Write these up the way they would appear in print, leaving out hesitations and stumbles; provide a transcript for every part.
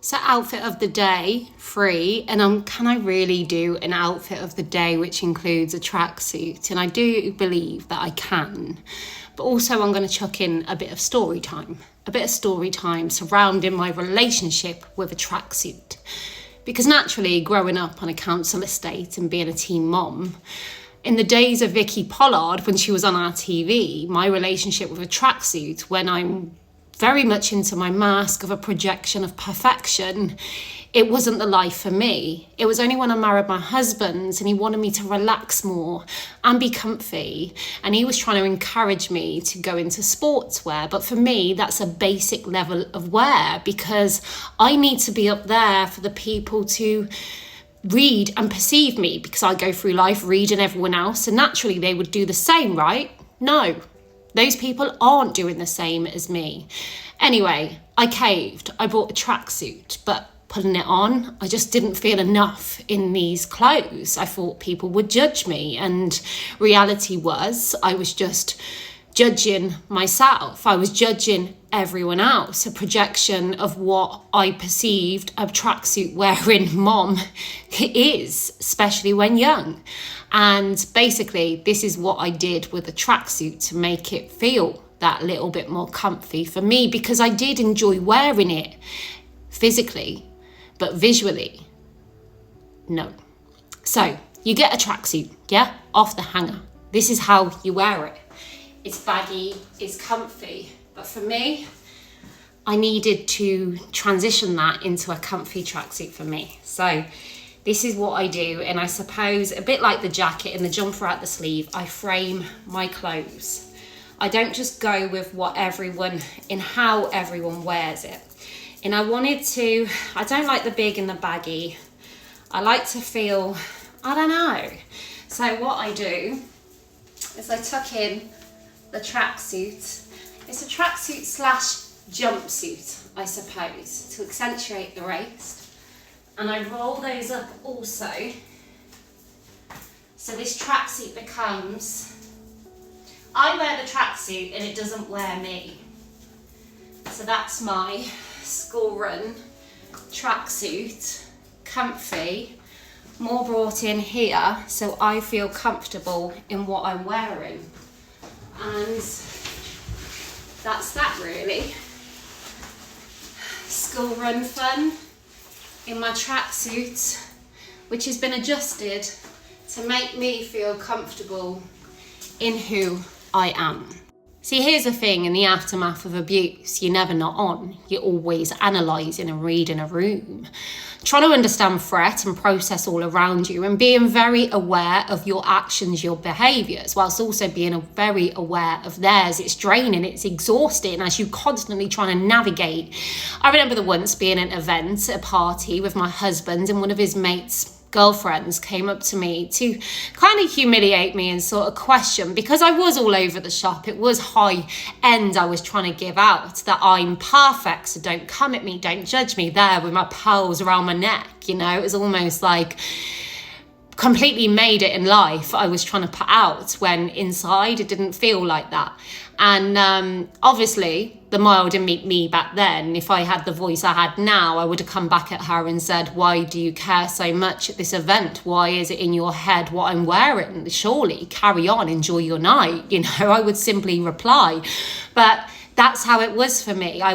So outfit of the day, 3, and can I really do an outfit of the day which includes a tracksuit? And I do believe that I can, but also I'm going to chuck in a bit of story time surrounding my relationship with a tracksuit. Because naturally, growing up on a council estate and being a teen mom, in the days of Vicky Pollard, when she was on our TV, my relationship with a tracksuit, when I'm very much into my mask of a projection of perfection, it wasn't the life for me. It was only when I married my husband and he wanted me to relax more and be comfy, and he was trying to encourage me to go into sportswear. But for me, that's a basic level of wear, because I need to be up there for the people to read and perceive me, because I go through life reading everyone else, and naturally they would do the same, right? No. Those people aren't doing the same as me. Anyway, I caved. I bought a tracksuit, but putting it on, I just didn't feel enough in these clothes. I thought people would judge me, and reality was I was just judging myself. I was judging everyone else, a projection of what I perceived a tracksuit wearing mom is, especially when young. And basically, this is what I did with a tracksuit to make it feel that little bit more comfy for me, because I did enjoy wearing it physically, but visually, no. So you get a tracksuit, yeah, off the hanger. This is how you wear it. It's baggy, it's comfy, but for me, I needed to transition that into a comfy tracksuit for me. So this is what I do, and I suppose a bit like the jacket and the jumper at the sleeve, I frame my clothes. I don't just go with what everyone, in how everyone wears it. And I don't like the big and the baggy. I like to feel, I don't know. So what I do is I tuck in the tracksuit. It's a tracksuit / jumpsuit, I suppose, to accentuate the waist. And I roll those up also. So this tracksuit becomes, I wear the tracksuit and it doesn't wear me. So that's my school run tracksuit, comfy, more brought in here so I feel comfortable in what I'm wearing. And that's that really. School run fun in my tracksuit, which has been adjusted to make me feel comfortable in who I am. See, here's the thing, in the aftermath of abuse, you're never not on. You're always analysing and reading a room, trying to understand threat and process all around you, and being very aware of your actions, your behaviours, whilst also being very aware of theirs. It's draining, it's exhausting as you constantly trying to navigate. I remember the once being at an event, a party with my husband, and one of his mates' girlfriends came up to me to kind of humiliate me and sort of question, because I was all over the shop. It was high end I was trying to give out, that I'm perfect, so don't come at me, don't judge me, there with my pearls around my neck, you know. It was almost like completely made it in life I was trying to put out, when inside it didn't feel like that. And obviously the Mile didn't meet me back then. If I had the voice I had now, I would have come back at her and said, why do you care so much at this event? Why is it in your head what I'm wearing? Surely carry on, enjoy your night, you know. I would simply reply. But that's how it was for me. I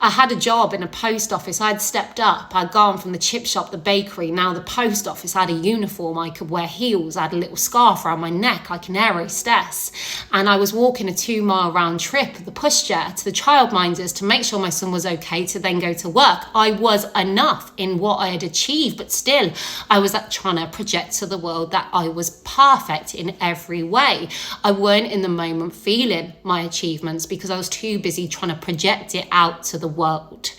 had a job in a post office. I'd stepped up. I'd gone from the chip shop, the bakery, now the post office. I had a uniform. I could wear heels. I had a little scarf around my neck like an air hostess. And I was walking a 2-mile round trip with the pushchair to the childminders to make sure my son was okay to then go to work. I was enough in what I had achieved, but still I was trying to project to the world that I was perfect in every way. I weren't in the moment feeling my achievements because I was too busy trying to project it out to the world.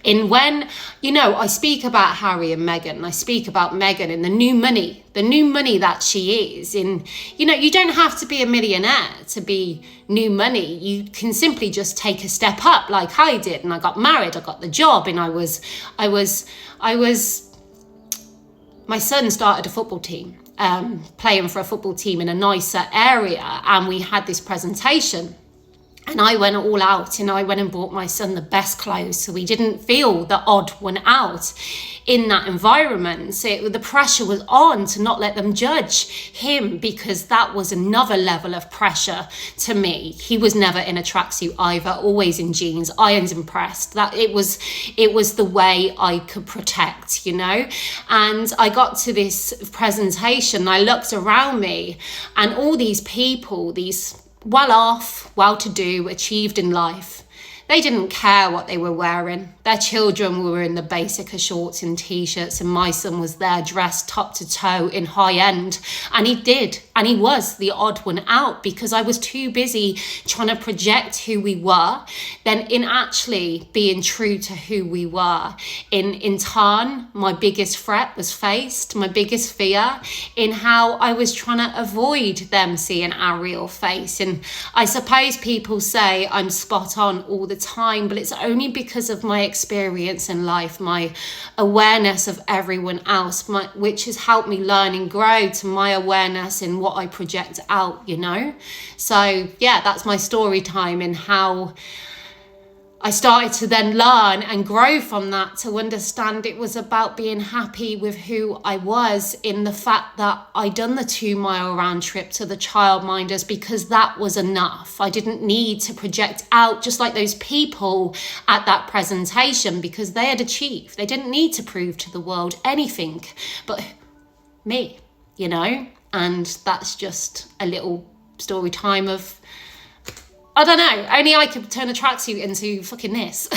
And when, you know, I speak about Harry and Meghan, I speak about Meghan and the new money that she is. And, you know, you don't have to be a millionaire to be new money. You can simply just take a step up like I did. And I got married, I got the job, and my son started a football team, playing for a football team in a nicer area. And we had this presentation And I went all out, and I went and bought my son the best clothes so he didn't feel the odd one out in that environment. So the pressure was on to not let them judge him, because that was another level of pressure to me. He was never in a tracksuit either, always in jeans. I was impressed that it was the way I could protect, you know. And I got to this presentation, I looked around me, and all these people, these well-off, well-to-do, achieved in life, they didn't care what they were wearing. Their children were in the basic of shorts and t-shirts, and my son was there dressed top to toe in high end. And he was the odd one out, because I was too busy trying to project who we were than in actually being true to who we were. In turn, my biggest threat was faced, my biggest fear, in how I was trying to avoid them seeing our real face. And I suppose people say I'm spot on all the time, but it's only because of my experience in life, my awareness of everyone else, which has helped me learn and grow to my awareness in what I project out, you know. So yeah, that's my story time, and how I started to then learn and grow from that, to understand it was about being happy with who I was, in the fact that I done the 2-mile round trip to the childminders, because that was enough. I didn't need to project out just like those people at that presentation, because they had achieved. They didn't need to prove to the world anything but me, you know. And that's just a little story time of, I don't know, only I could turn a tracksuit into fucking this.